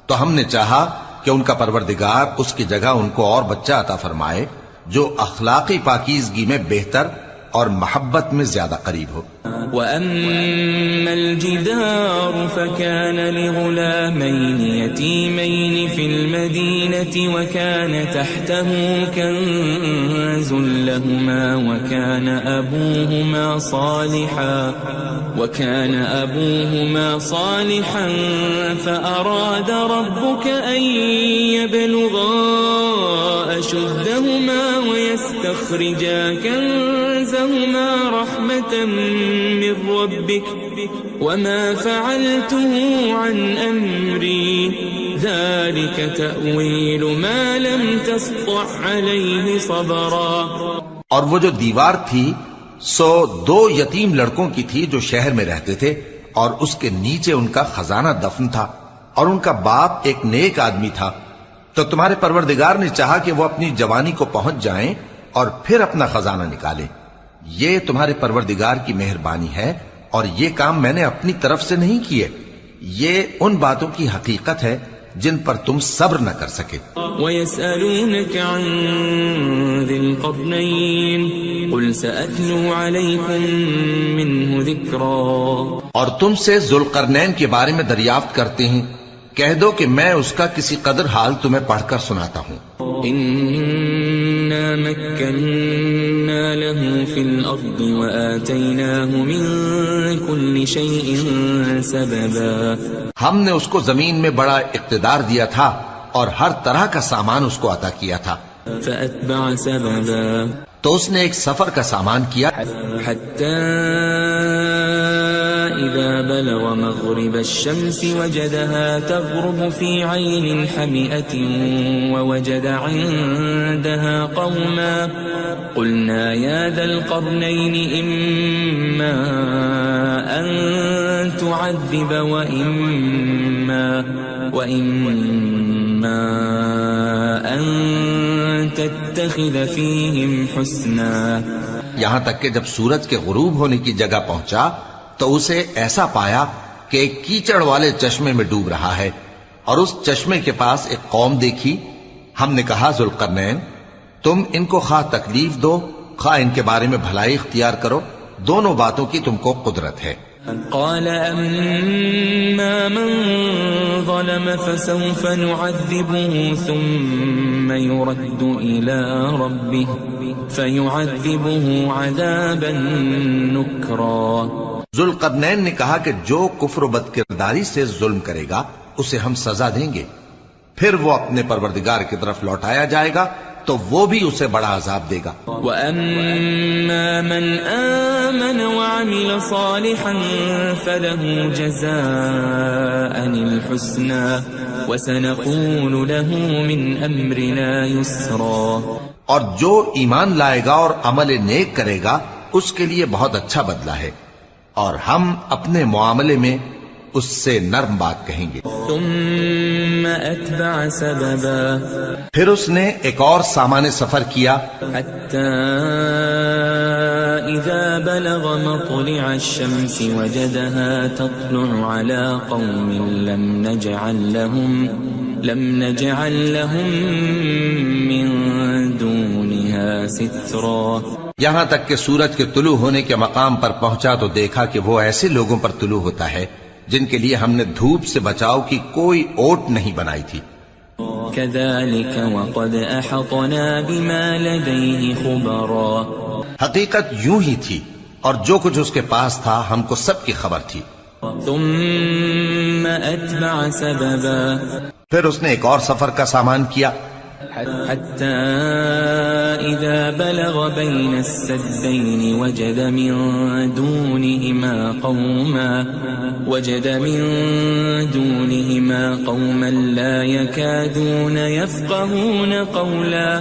تو ہم نے چاہا کہ ان کا پروردگار اس کی جگہ ان کو اور بچہ عطا فرمائے جو اخلاقی پاکیزگی میں بہتر اور محبت میں زیادہ قریب ہو. وَأَمَّا الْجِدَارُ فَكَانَ لِغُلَامَيْنِ يَتِيمَيْنِ فِي الْمَدِينَةِ وَكَانَ تَحْتَهُ كَنْزٌ لَهُمَا وَكَانَ أَبُوهُمَا صَالِحًا فَأَرَادَ رَبُّكَ أَن يَبْلُغَا أَشُدَّهُمَا وَيَسْتَخْرِجَا كَنزَهُمَا رَحْمَةً من ربك وما فعلته عن أمري ذلك تأويل ما لم تسطع عليه صبرا. اور وہ جو دیوار تھی سو دو یتیم لڑکوں کی تھی جو شہر میں رہتے تھے اور اس کے نیچے ان کا خزانہ دفن تھا اور ان کا باپ ایک نیک آدمی تھا. تو تمہارے پروردگار نے چاہا کہ وہ اپنی جوانی کو پہنچ جائیں اور پھر اپنا خزانہ نکالیں. یہ تمہارے پروردگار کی مہربانی ہے اور یہ کام میں نے اپنی طرف سے نہیں کیے. یہ ان باتوں کی حقیقت ہے جن پر تم صبر نہ کر سکے. وَيَسْأَلُونَكَ عَنْ ذِي الْقَرْنَيْنِ قُلْ سَأَتْلُو عَلَيْكُمْ مِنْهُ ذِكْرًا. اور تم سے ذوالقرنین کے بارے میں دریافت کرتے ہیں، کہہ دو کہ میں اس کا کسی قدر حال تمہیں پڑھ کر سناتا ہوں. إِنَّا مَكَّنَّا لَهُ فِي الْأَرْضِ وَآتَيْنَاهُ مِن كُلِّ شَيْءٍ سَبَبًا. ہم نے اس کو زمین میں بڑا اقتدار دیا تھا اور ہر طرح کا سامان اس کو عطا کیا تھا. فَأَتْبَعَ سَبَبًا. تو اس نے ایک سفر کا سامان کیا حَتَّى إِذَا بَلَغَ مَغْرِبَ الشَّمْسِ وَجَدَهَا تَغْرُبُ فِي عَيْنٍ حَمِئَةٍ وَوَجَدَ عِندَهَا قَوْمًا قُلْنَا يَا ذَا الْقَرْنَيْنِ إِمَّا أَن تُعَذِّبَ وَإِمَّا أَن تَتَّخِذَ فِيهِمْ حُسْنًا. یہاں تک کہ جب سورج کے غروب ہونے کی جگہ پہنچا تو اسے ایسا پایا کہ ایک کیچڑ والے چشمے میں ڈوب رہا ہے اور اس چشمے کے پاس ایک قوم دیکھی. ہم نے کہا ذوالقرنین تم ان کو خواہ تکلیف دو خواہ ان کے بارے میں بھلائی اختیار کرو، دونوں باتوں کی تم کو قدرت ہے۔ قال أما من ظلم فسوف نعذبه ثم يرد إلى ربه فيعذبه عذابا نكرا۔ ذوالقرنین نے کہا کہ جو کفر و بد کرداری سے ظلم کرے گا اسے ہم سزا دیں گے، پھر وہ اپنے پروردگار کی طرف لوٹایا جائے گا تو وہ بھی اسے بڑا عذاب دے گا۔ وَأَمَّا مَنْ آمَنَ وَعَمِلَ صَالِحًا فَلَهُ جَزَاءً الْحُسْنَى وَسَنَقُولُ لَهُ مِنْ أَمْرِنَا يُسْرًا۔ اور جو ایمان لائے گا اور عمل نیک کرے گا اس کے لیے بہت اچھا بدلہ ہے، اور ہم اپنے معاملے میں اس سے نرم بات کہیں گے۔ ثم أتبع سببا، پھر اس نے ایک اور سامان سفر کیا، حتى إذا بلغ مطلع الشمس وجدها تطلع على قوم لم نجعل لهم من دونها سترا۔ یہاں تک کہ سورج کے طلوع ہونے کے مقام پر پہنچا تو دیکھا کہ وہ ایسے لوگوں پر طلوع ہوتا ہے جن کے لیے ہم نے دھوپ سے بچاؤ کی کوئی اوٹ نہیں بنائی تھی۔ كذلك وقد أحطنا بما لديه خبرا، حقیقت یوں ہی تھی اور جو کچھ اس کے پاس تھا ہم کو سب کی خبر تھی۔ ثم أتبع سببا، پھر اس نے ایک اور سفر کا سامان کیا، حتى إذا بلغ بين السدين وجد من دونهما قوما لا يكادون يفقهون قولا۔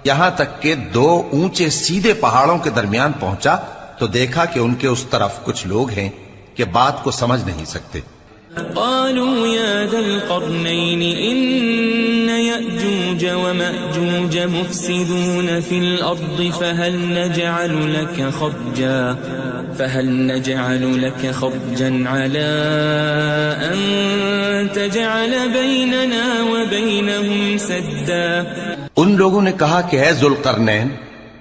یہاں تک کہ دو اونچے سیدھے پہاڑوں کے درمیان پہنچا تو دیکھا کہ ان کے اس طرف کچھ لوگ ہیں کہ بات کو سمجھ نہیں سکتے۔ قالوا يا ذا القرنين إن يأجوج ومأجوج مفسدون في الأرض فهل نجعل لك خرجا على أن تجعل بيننا وبينهم سدا۔ ان لوگوں نے کہا کہ اے ذوالقرنین،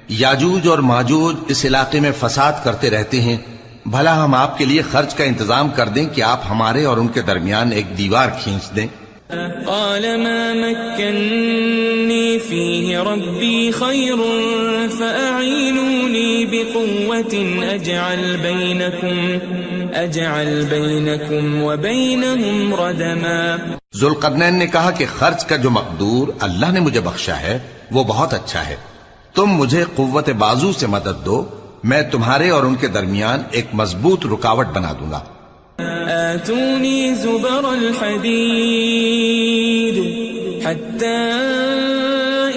یاجوج اور ماجوج اس علاقے میں فساد کرتے رہتے ہیں، بھلا ہم آپ کے لیے خرچ کا انتظام کر دیں کہ آپ ہمارے اور ان کے درمیان ایک دیوار کھینچ دیں۔ قال ما مكنني فيه ربي خير فأعينوني بقوة أجعل بينكم وبينهم ردما۔ ذوالقرنین نے کہا کہ خرچ کا جو مقدور اللہ نے مجھے بخشا ہے وہ بہت اچھا ہے، تم مجھے قوت بازو سے مدد دو، میں تمہارے اور ان کے درمیان ایک مضبوط رکاوٹ بنا دوں گا۔ آتوني زبر الحديد حتى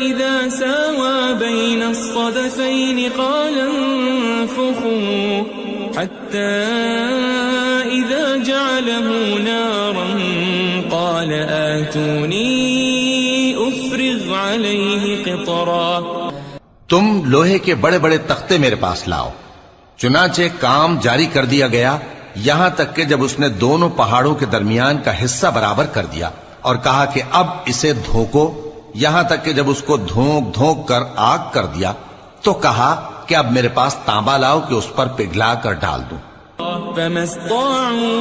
إذا ساوى بين الصدفين قال انفخوا حتى إذا جعله نارا قال آتوني أفرغ عليه قطرا۔ تم لوہے کے بڑے بڑے تختے میرے پاس لاؤ۔ چنانچہ کام جاری کر دیا گیا، یہاں تک کہ جب اس نے دونوں پہاڑوں کے درمیان کا حصہ برابر کر دیا اور کہا کہ اب اسے دھوکو، یہاں تک کہ جب اس کو دھونک دھونک کر آگ کر دیا تو کہا کہ اب میرے پاس تانبا لاؤ کہ اس پر پگھلا کر ڈال دوں۔ فما استطاعوا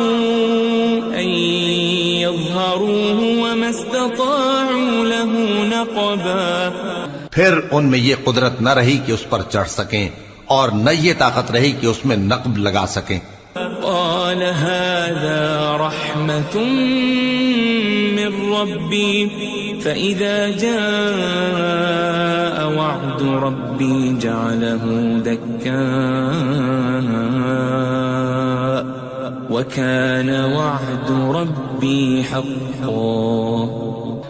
أن يظهروه وما استطاعوا له نقبا۔ پھر ان میں یہ قدرت نہ رہی کہ اس پر چڑھ سکیں اور نہ یہ طاقت رہی کہ اس میں نقب لگا سکیں۔ قال هذا رحمة من ربي فإذا جاء وعد ربي جعله دكاء وكان وعد ربي حقا۔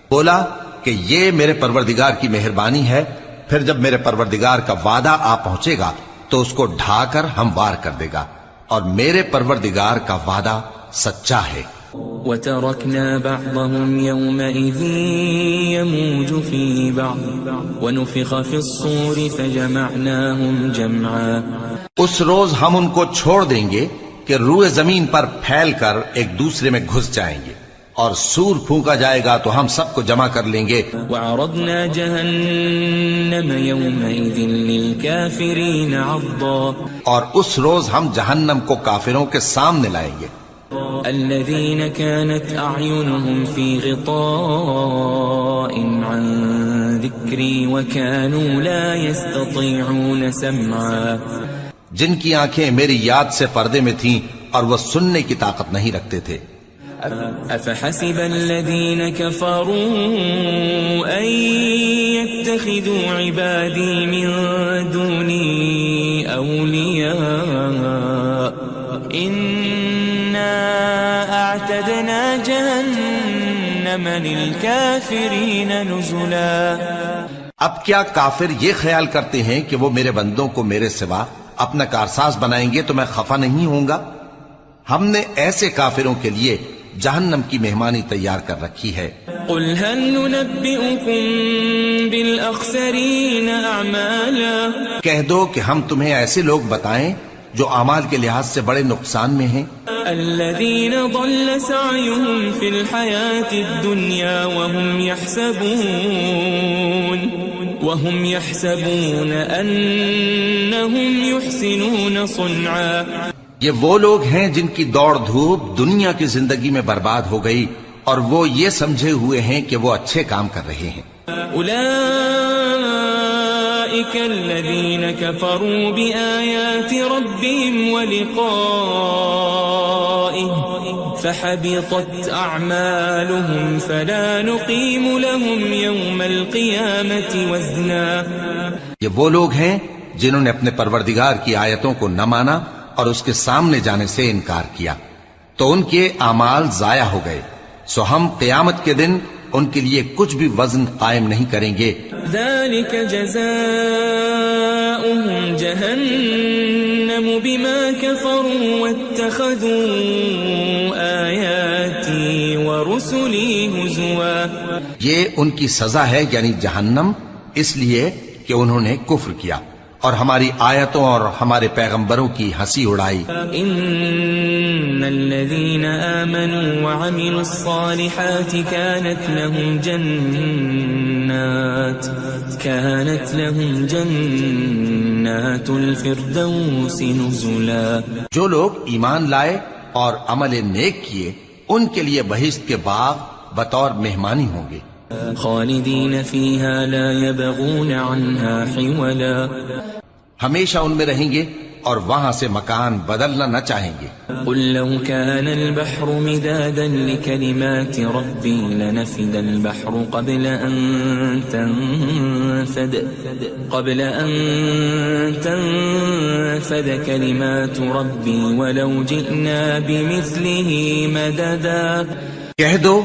بولا کہ یہ میرے پروردگار کی مہربانی ہے، پھر جب میرے پروردگار کا وعدہ آ پہنچے گا تو اس کو ڈھا کر ہموار کر دے گا، اور میرے پروردگار کا وعدہ سچا ہے۔ وَتَرَكْنَا بَعْضَهُمْ يَوْمَئِذٍ يَمُوجُ فِي بَعْضٍ وَنُفِخَ فِي الصُّورِ فَجَمَعْنَاهُمْ جَمْعًا۔ اس روز ہم ان کو چھوڑ دیں گے کہ روئے زمین پر پھیل کر ایک دوسرے میں گھس جائیں گے، اور سور پھونکا جائے گا تو ہم سب کو جمع کر لیں گے۔ وَعَرَضْنَا جَهَنَّمَ جهنم يومئذ للكافرين عرضا اور اس روز ہم جہنم کو کافروں کے سامنے لائیں گے. الذين كانت أعينهم في غطاء عن ذكري وكانوا لا يستطيعون سمعا جن کی آنکھیں میری یاد سے پردے میں تھیں اور وہ سننے کی طاقت نہیں رکھتے تھے. أفحسب الذين كفروا أن يتخذوا عبادي من دوني أولياء إنا أعتدنا جهنم للكافرين نزلا. اب کیا کافر یہ خیال کرتے ہیں کہ وہ میرے بندوں کو میرے سوا اپنا کارساز بنائیں گے تو میں خفا نہیں ہوں گا؟ ہم نے ایسے کافروں کے لیے جہنم کی مہمانی تیار کر رکھی ہے. قل هل ننبئكم بالأخسرين أعمالا کہہ دو کہ ہم تمہیں ایسے لوگ بتائیں جو اعمال کے لحاظ سے بڑے نقصان میں ہیں. الذين ضل سعيهم في الحياة الدنيا وهم يحسبون أنهم يحسنون صنعا. یہ وہ لوگ ہیں جن کی دوڑ دھوپ دنیا کی زندگی میں برباد ہو گئی اور وہ یہ سمجھے ہوئے ہیں کہ وہ اچھے کام کر رہے ہیں. أولئك الذين كفروا بآيات ربهم ولقائه فحبطت أعمالهم فلا نقيم لهم يوم القيامة وزنا. یہ وہ لوگ ہیں جنہوں نے اپنے پروردگار کی آیتوں کو نہ مانا اور اس کے سامنے جانے سے انکار کیا تو ان کے اعمال ضائع ہو گئے، سو ہم قیامت کے دن ان کے لیے کچھ بھی وزن قائم نہیں کریں گے. ذلك جزاؤهم جهنم بما كفروا واتخذوا آياتي ورسلي هزوا. یہ ان کی سزا ہے یعنی جہنم، اس لیے کہ انہوں نے کفر کیا اور ہماری آیتوں اور ہمارے پیغمبروں کی ہنسی اڑائی. ان الذين آمنوا وعملوا الصالحات كانت لهم جنات الفردوس نزلا. جو لوگ ایمان لائے اور عمل نیک کیے ان کے لیے بہشت کے باغ بطور مہمانی ہوں گے. خالدین فیہا لا یبغون عنہا حولا. ہمیشہ ان میں رہیں گے اور وہاں سے مکان بدلنا نہ چاہیں گے. قل لو كان البحر مدادا لكلمات ربي لنفد البحر قبل أن تنفد كلمات ربي ولو جئنا بمثله مددا. کہہ دو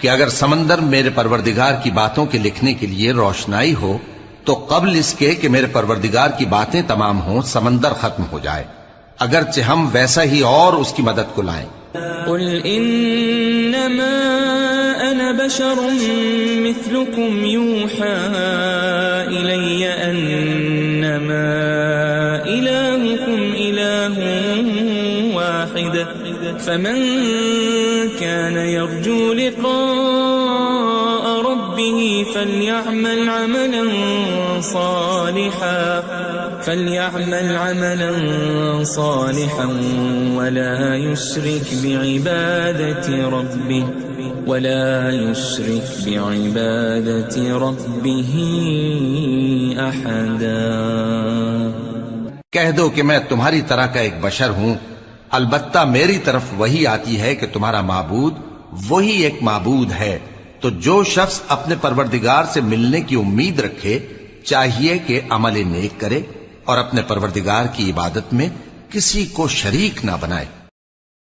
کہ اگر سمندر میرے پروردگار کی باتوں کے لکھنے کے لیے روشنائی ہو تو قبل اس کے کہ میرے پروردگار کی باتیں تمام ہوں سمندر ختم ہو جائے، اگرچہ ہم ویسا ہی اور اس کی مدد کو لائیں. قل انما انا بشر مثلكم يوحى الي انما الهكم اله واحد فمن كان يرجو لقاء ربه فليعمل عملا صالحا ولا يشرك بعبادة ربه أحدا. کہہ دو کہ میں تمہاری طرح کا ایک بشر ہوں، البتہ میری طرف وہی آتی ہے کہ تمہارا معبود وہی ایک معبود ہے. تو جو شخص اپنے پروردگار سے ملنے کی امید رکھے چاہیے کہ عمل نیک کرے اور اپنے پروردگار کی عبادت میں کسی کو شریک نہ بنائے.